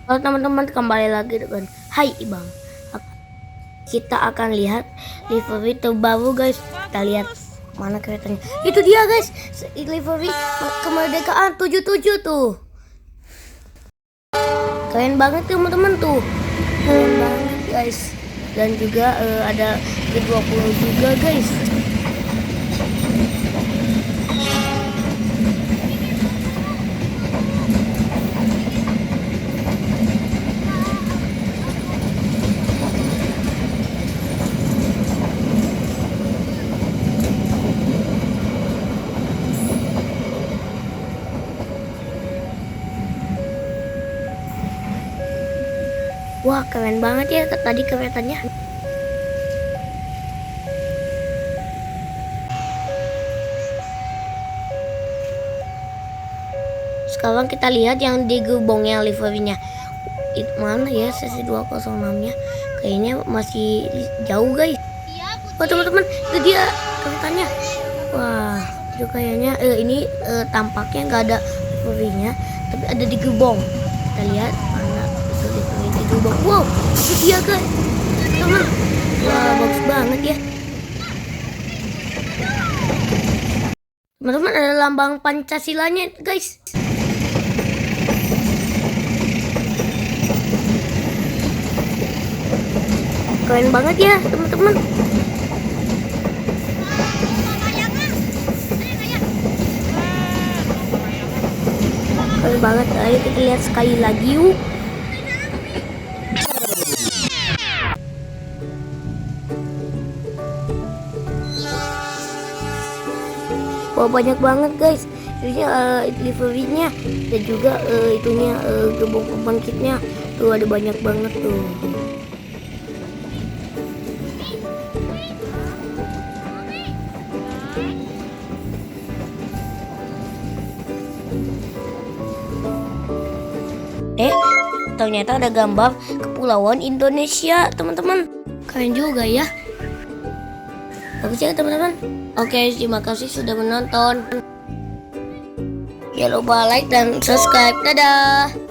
Halo teman-teman, kembali lagi dengan Hai Ibang. Kita akan lihat livery terbaru guys. Kita lihat mana keretanya. Itu dia guys, livery kemerdekaan 77 tuh. Keren banget teman-teman tuh. Keren banget guys. Dan juga ada G20 juga guys. Wah, keren banget ya tadi keretanya. Sekarang kita lihat yang di gerbongnya liverynya. Itu mana ya sesi 206-nya? Kayaknya masih jauh guys. Oh teman-teman, itu dia keretanya. Wah, itu kayaknya ini tampaknya nggak ada liverynya, tapi ada di gerbong. Kita lihat mana itu livery di gerbong. Wow, itu dia guys. Teman, wah bagus banget ya. Teman-teman, ada lambang Pancasilanya guys. Keren banget ya teman-teman. Keren banget. Ayo kita lihat sekali lagi yuk. Wah banyak banget guys. Itunya liverynya dan juga itunya gerbong pembangkitnya. Tuh ada banyak banget tuh. Ternyata ada gambar kepulauan Indonesia, teman-teman. Keren juga ya. Bagus ya, teman-teman. Oke, terima kasih sudah menonton. Jangan lupa like dan subscribe. Dadah.